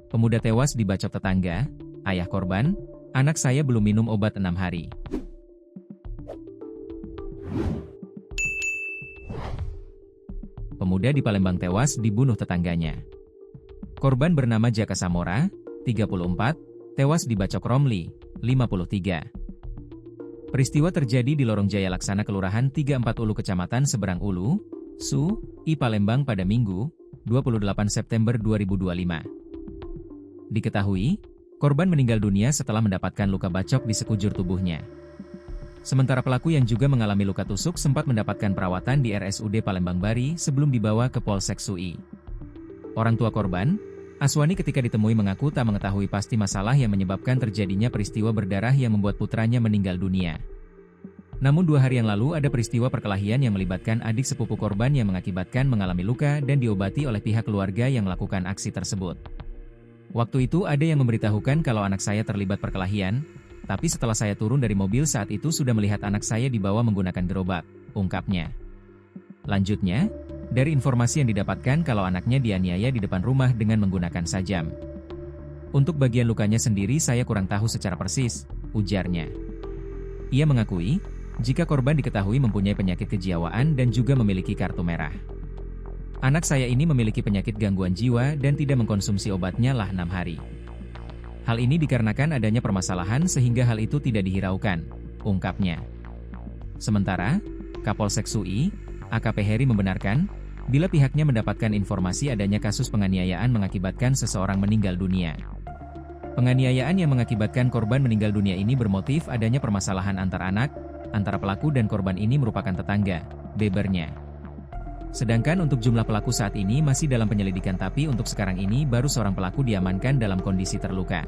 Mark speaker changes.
Speaker 1: Pemuda tewas dibacok tetangga, ayah korban, anak saya belum minum obat 6 hari. Pemuda di Palembang tewas dibunuh tetangganya. Korban bernama Jaka Samora, 34, tewas dibacok Romli, 53. Peristiwa terjadi di Lorong Jaya Laksana Kelurahan 34 Ulu Kecamatan Seberang Ulu, Su, I Palembang pada Minggu, 28 September 2025. Diketahui, korban meninggal dunia setelah mendapatkan luka bacok di sekujur tubuhnya. Sementara pelaku yang juga mengalami luka tusuk sempat mendapatkan perawatan di RSUD Palembang Bari sebelum dibawa ke Polsek Sui. Orang tua korban, Aswani ketika ditemui mengaku tak mengetahui pasti masalah yang menyebabkan terjadinya peristiwa berdarah yang membuat putranya meninggal dunia. Namun 2 hari yang lalu ada peristiwa perkelahian yang melibatkan adik sepupu korban yang mengakibatkan mengalami luka dan diobati oleh pihak keluarga yang melakukan aksi tersebut. Waktu itu ada yang memberitahukan kalau anak saya terlibat perkelahian, tapi setelah saya turun dari mobil saat itu sudah melihat anak saya dibawa menggunakan gerobak, ungkapnya. Lanjutnya, dari informasi yang didapatkan kalau anaknya dianiaya di depan rumah dengan menggunakan sajam. Untuk bagian lukanya sendiri saya kurang tahu secara persis, ujarnya. Ia mengakui, jika korban diketahui mempunyai penyakit kejiwaan dan juga memiliki kartu merah. Anak saya ini memiliki penyakit gangguan jiwa dan tidak mengkonsumsi obatnya lah 6 hari. Hal ini dikarenakan adanya permasalahan sehingga hal itu tidak dihiraukan, ungkapnya. Sementara, Kapolsek Sui, AKP Heri membenarkan, bila pihaknya mendapatkan informasi adanya kasus penganiayaan mengakibatkan seseorang meninggal dunia. Penganiayaan yang mengakibatkan korban meninggal dunia ini bermotif adanya permasalahan antar anak, antara pelaku dan korban ini merupakan tetangga, bebernya. Sedangkan untuk jumlah pelaku saat ini masih dalam penyelidikan tapi untuk sekarang ini baru seorang pelaku diamankan dalam kondisi terluka.